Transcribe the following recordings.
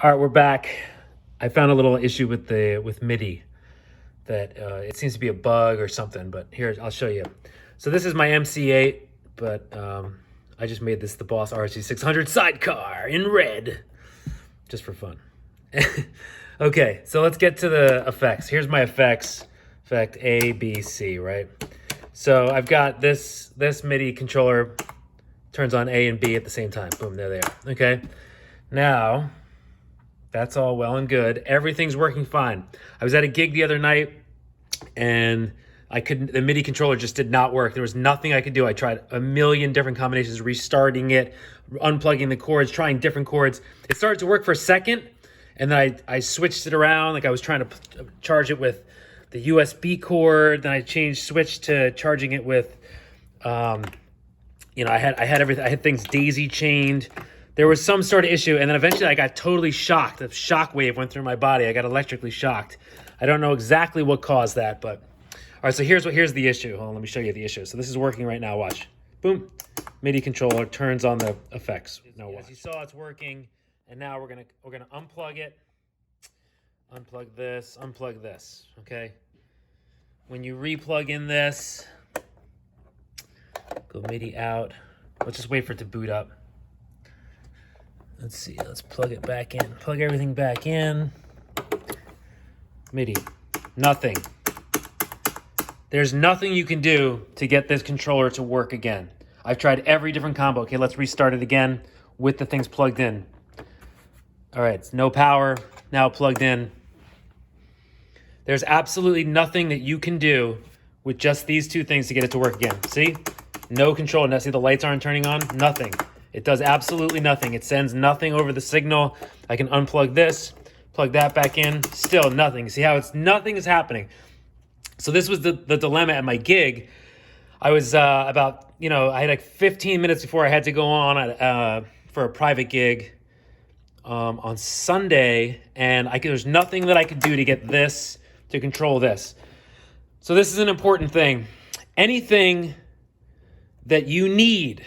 All right, we're back. I found a little issue with MIDI that it seems to be a bug or something, but here, I'll show you. So this is my MC8, but I just made this the Boss RC-600 sidecar in red, just for fun. Okay, so let's get to the effects. Here's my effects, effect A, B, C, right? So I've got this MIDI controller turns on A and B at the same time. Boom, there they are, okay? Now, that's all well and good. Everything's working fine. I was at a gig the other night and the MIDI controller just did not work. There was nothing I could do. I tried a million different combinations, restarting it, unplugging the cords, trying different chords. It started to work for a second, and then I switched it around. Like I was trying to charge it with the USB cord. Then I switched to charging it with, I had everything. I had things daisy chained. There was some sort of issue, and then eventually I got totally shocked. A shock wave went through my body. I got electrically shocked. I don't know exactly what caused that, but all right. So here's the issue. Hold on, let me show you the issue. So this is working right now. Watch. Boom. MIDI controller turns on the effects. Now watch. As you saw, it's working, and now we're gonna unplug it. Unplug this. Okay. When you replug in this, go MIDI out. Let's just wait for it to boot up. Let's see, let's plug it back in. Plug everything back in. MIDI, nothing. There's nothing you can do to get this controller to work again. I've tried every different combo. Okay, let's restart it again with the things plugged in. All right, it's no power, now plugged in. There's absolutely nothing that you can do with just these two things to get it to work again. See? No control. Now see the lights aren't turning on? Nothing. It does absolutely nothing. It sends nothing over the signal. I can unplug this, plug that back in, still nothing. See how nothing is happening. So this was the dilemma at my gig. I was I had like 15 minutes before I had to go on for a private gig on Sunday, and there's nothing that I could do to get this to control this. So this is an important thing. Anything that you need,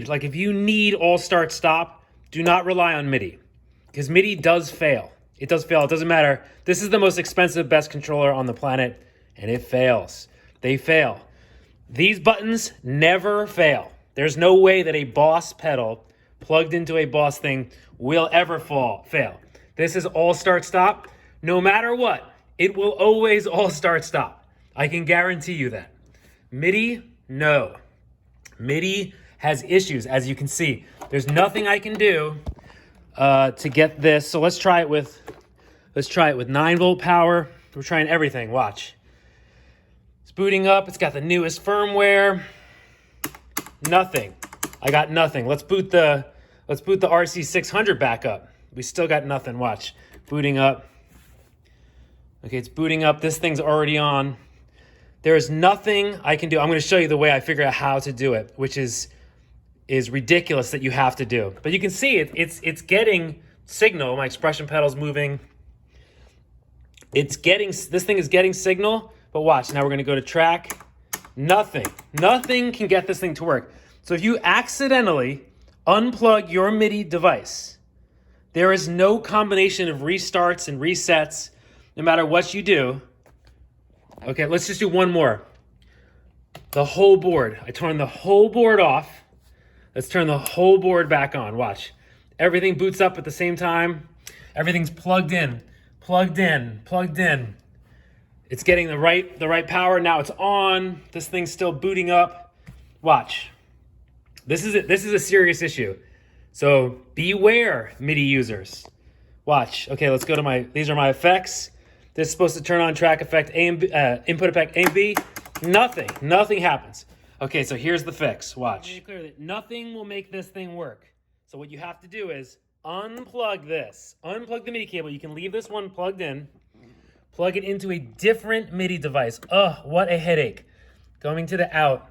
like if you need all start stop, do not rely on MIDI, because MIDI does fail. It does fail. It doesn't matter. This is the most expensive, best controller on the planet, and it fails. They fail. These buttons never fail. There's no way that a Boss pedal plugged into a Boss thing will ever fail. This is all start stop. No matter what, it will always all start stop. I can guarantee you that. MIDI, no. MIDI has issues, as you can see. There's nothing I can do to get this. So let's try it with 9-volt power. We're trying everything. Watch. It's booting up. It's got the newest firmware. Nothing. I got nothing. Let's boot the RC-600 back up. We still got nothing. Watch. Booting up. Okay, it's booting up. This thing's already on. There is nothing I can do. I'm going to show you the way I figure out how to do it, which is ridiculous that you have to do. But you can see it's getting signal. My expression pedal's moving. This thing is getting signal, but watch. Now we're going to go to track. Nothing can get this thing to work. So if you accidentally unplug your MIDI device, there is no combination of restarts and resets, no matter what you do. Okay, let's just do one more. The whole board. I turn the whole board off. Let's turn the whole board back on. Watch. Everything boots up at the same time. Everything's plugged in. It's getting the right power. Now it's on. This thing's still booting up. Watch. This is a serious issue. So beware, MIDI users. Watch. Okay, let's go to these are my effects. This is supposed to turn on track effect A and B, input effect A and B. Nothing happens. Okay, so here's the fix. Watch. Make it clear that nothing will make this thing work. So what you have to do is unplug this. Unplug the MIDI cable. You can leave this one plugged in. Plug it into a different MIDI device. Ugh, what a headache. Going to the out.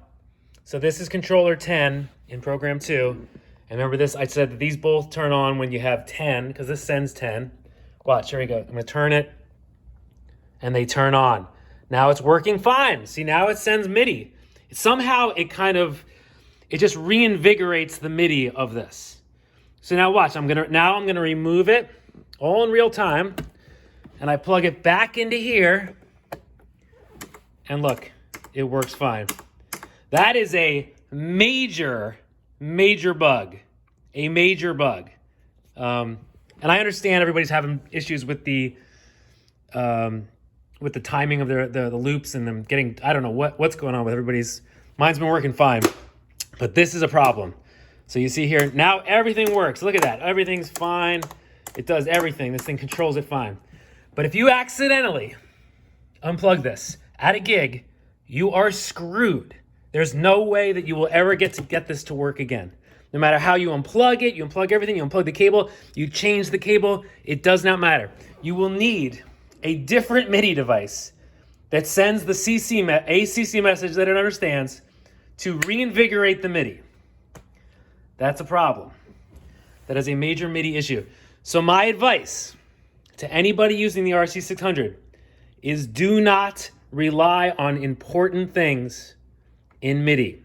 So this is controller 10 in program 2. And remember this, I said that these both turn on when you have 10, because this sends 10. Watch, here we go. I'm going to turn it. And they turn on. Now it's working fine. See, now it sends MIDI. Somehow it just reinvigorates the MIDI of this. So now watch, I'm gonna remove it. all in real time, and I plug it back into here, and look, it works fine. That is a major, major bug. A major bug. And I understand everybody's having issues with the timing of the loops and them getting, I don't know what's going on with everybody's. Mine's been working fine, but this is a problem. So you see here, now everything works. Look at that. Everything's fine. It does everything. This thing controls it fine. But if you accidentally unplug this at a gig, you are screwed. There's no way that you will ever get this to work again. No matter how you unplug it, you unplug everything, you unplug the cable, you change the cable, it does not matter. You will need a different MIDI device that sends the CC message that it understands to reinvigorate the MIDI. That's a problem. That is a major MIDI issue. So my advice to anybody using the RC-600 is do not rely on important things in MIDI.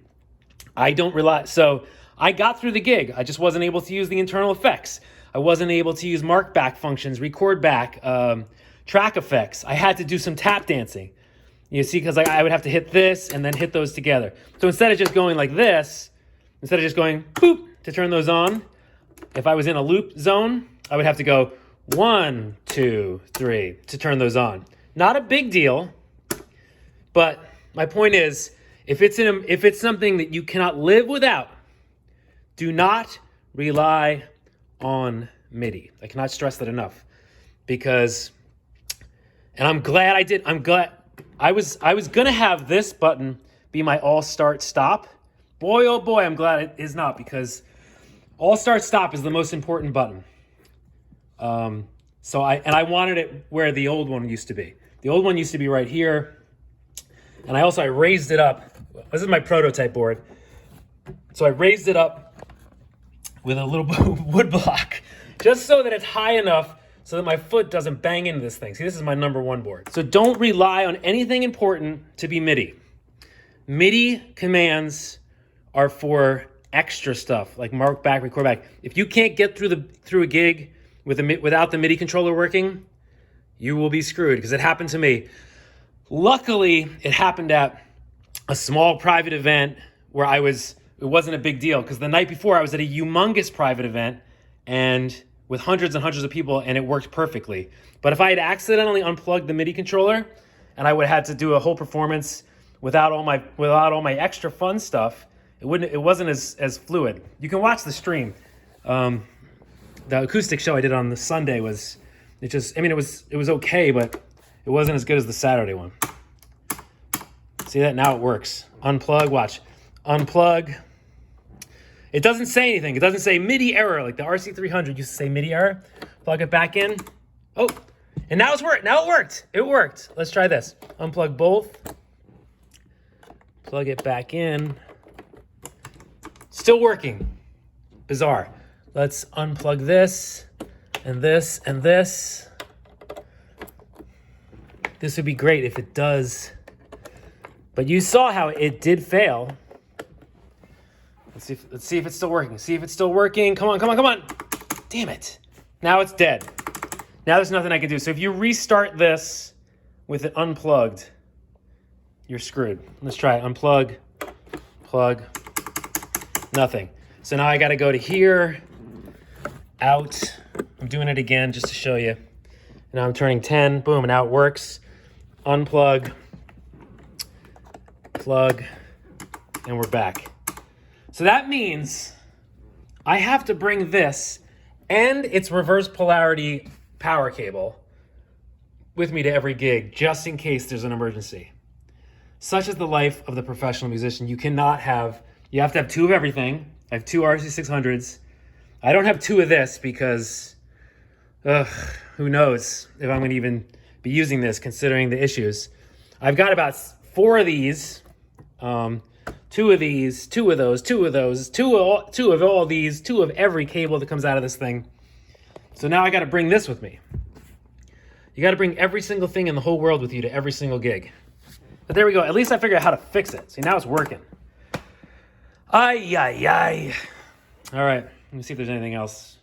I don't rely. So I got through the gig. I just wasn't able to use the internal effects. I wasn't able to use mark back functions, record back, track effects. I had to do some tap dancing. You see, because I would have to hit this and then hit those together. So instead of just going like this, instead of just going boop to turn those on, if I was in a loop zone, I would have to go 1, 2, 3 to turn those on. Not a big deal, but my point is, if it's something that you cannot live without, do not rely on MIDI. I cannot stress that enough, because, and I'm glad I did. I'm glad I was gonna have this button be my all start stop. Boy, oh boy, I'm glad it is not, because all start stop is the most important button. So I wanted it where the old one used to be. The old one used to be right here, and I raised it up. This is my prototype board. So I raised it up with a little wood block, just so that it's high enough so that my foot doesn't bang into this thing. See, this is my #1 board. So don't rely on anything important to be MIDI. MIDI commands are for extra stuff, like mark back, record back. If you can't get through a gig without the MIDI controller working, you will be screwed, because it happened to me. Luckily, it happened at a small private event where it wasn't a big deal, because the night before I was at a humongous private event and with hundreds and hundreds of people, and it worked perfectly. But if I had accidentally unplugged the MIDI controller and I would have had to do a whole performance without all my extra fun stuff, it wasn't as fluid. You can watch the stream. The acoustic show I did on the Sunday it was okay, but it wasn't as good as the Saturday one. See that? Now it works. Unplug, watch. Unplug. It doesn't say anything. It doesn't say MIDI error like the RC-300 used to say MIDI error. Plug it back in. Oh, and now it worked. It worked. Let's try this. Unplug both. Plug it back in. Still working. Bizarre. Let's unplug this and this and this. This would be great if it does. But you saw how it did fail. Let's see if it's still working. See if it's still working. Come on. Damn it. Now it's dead. Now there's nothing I can do. So if you restart this with it unplugged, you're screwed. Let's try it. Unplug, plug, nothing. So now I got to go to here, out. I'm doing it again just to show you. Now I'm turning 10. Boom, and now it works. Unplug, plug, and we're back. So that means I have to bring this and its reverse polarity power cable with me to every gig, just in case there's an emergency. Such is the life of the professional musician. You have to have 2 of everything. I have 2 RC-600s. I don't have 2 of this because, who knows if I'm going to even be using this, considering the issues. I've got about 4 of these, 2 of these, 2 of those, 2 of those, 2 of all these, 2 of every cable that comes out of this thing. So now I got to bring this with me. You got to bring every single thing in the whole world with you to every single gig. But there we go. At least I figured out how to fix it. See, now it's working. Ay. All right. Let me see if there's anything else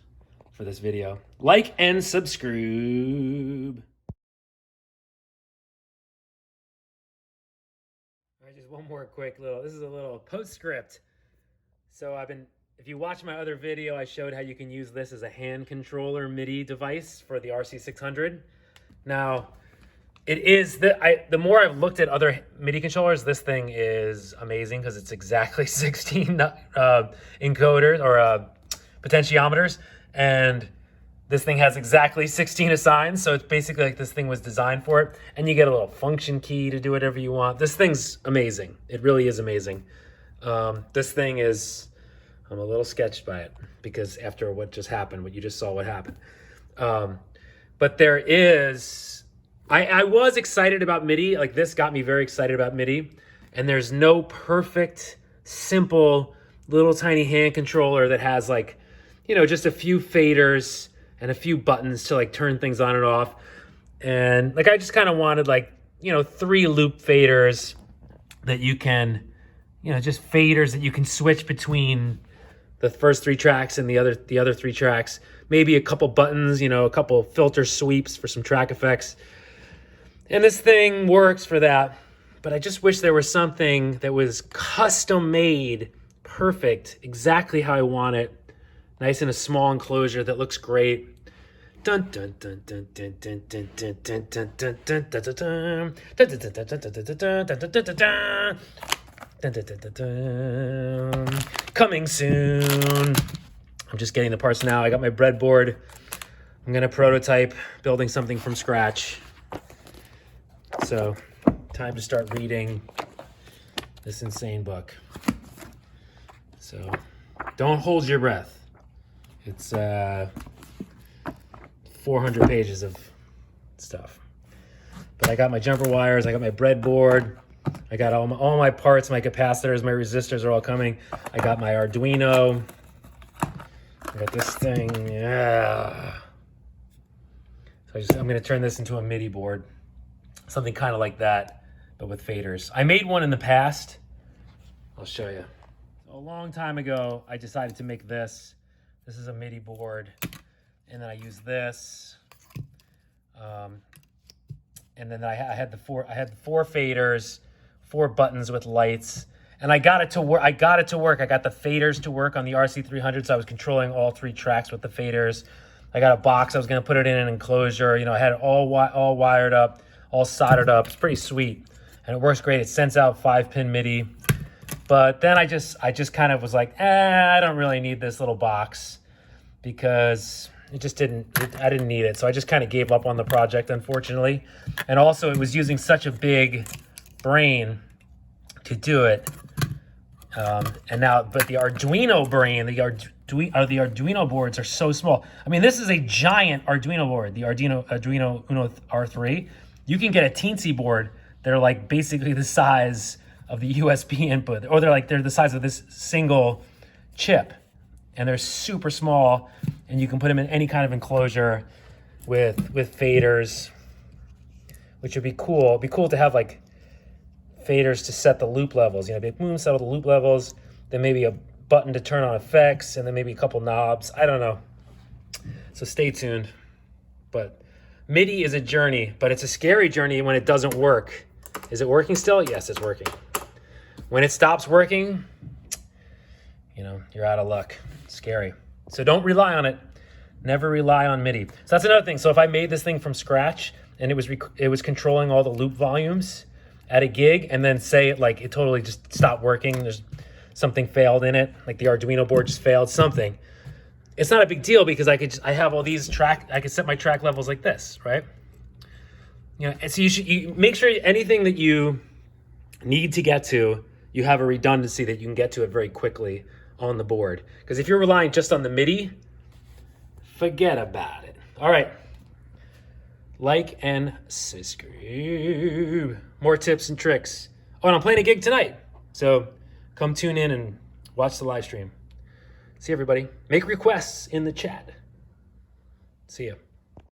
for this video. Like and subscribe. All right, just one more quick this is a little postscript. So if you watch my other video, I showed how you can use this as a hand controller MIDI device for the RC-600. Now, it is, the more I've looked at other MIDI controllers, this thing is amazing because it's exactly 16 encoders or potentiometers, and this thing has exactly 16 assigns, so it's basically like this thing was designed for it, and you get a little function key to do whatever you want. This thing's amazing. It really is amazing. This thing is, I'm a little sketched by it because after what just happened, what you just saw what happened. But there is, I was excited about MIDI. Like, this got me very excited about MIDI. And there's no perfect, simple, little tiny hand controller that has, like, you know, just a few faders and a few buttons to, like, turn things on and off. And, like, I just kind of wanted, like, you know, 3 loop faders that you can, you know, just faders that you can switch between the first 3 tracks and the other 3 tracks. Maybe a couple buttons, you know, a couple filter sweeps for some track effects. And this thing works for that, but I just wish there was something that was custom made, perfect, exactly how I want it. Nice in a small enclosure that looks great. Dun dun dun dun dun dun dun dun dun dun dun dun dun dun. Coming soon. I'm just getting the parts now. I got my breadboard. I'm gonna prototype building something from scratch. So, time to start reading this insane book. So, don't hold your breath. It's 400 pages of stuff. But I got my jumper wires, I got my breadboard, I got all my parts, my capacitors, my resistors are all coming. I got my Arduino. I got this thing, yeah. So I'm gonna turn this into a MIDI board. Something kind of like that, but with faders. I made one in the past. I'll show you. A long time ago, I decided to make this. This is a MIDI board. And then I used this. And then I had the 4 faders, 4 buttons with lights. And I got it to work. I got the faders to work on the RC-300, so I was controlling all 3 tracks with the faders. I got a box. I was going to put it in an enclosure. You know, I had it all wired up, all soldered up. It's pretty sweet, and it works great. It sends out 5-pin MIDI. But then I just kind of was like, I don't really need this little box because I didn't need it. So I just kind of gave up on the project, unfortunately. And also, it was using such a big brain to do it. But the Arduino brain, the Arduino boards are so small. I mean, this is a giant Arduino board, the Arduino Uno R3. You can get a teensy board. They're like basically the size of the USB input, or they're the size of this single chip, and they're super small, and you can put them in any kind of enclosure with faders, which would be cool. It'd be cool to have like faders to set the loop levels, you know, set all the loop levels, then maybe a button to turn on effects, and then maybe a couple knobs. I don't know. So stay tuned. But MIDI is a journey, but it's a scary journey when it doesn't work. Is it working still? Yes, it's working. When it stops working, you know, you're out of luck. It's scary. So don't rely on it. Never rely on MIDI. So that's another thing. So if I made this thing from scratch and it was controlling all the loop volumes at a gig, and then say it totally just stopped working, there's something failed in it, like the Arduino board just failed, something. It's not a big deal because I have all these I could set my track levels like this, right? You know, and so you make sure anything that you need to get to, you have a redundancy that you can get to it very quickly on the board. Because if you're relying just on the MIDI, forget about it. All right. Like and subscribe. More tips and tricks. Oh, and I'm playing a gig tonight. So come tune in and watch the live stream. See everybody. Make requests in the chat. See ya.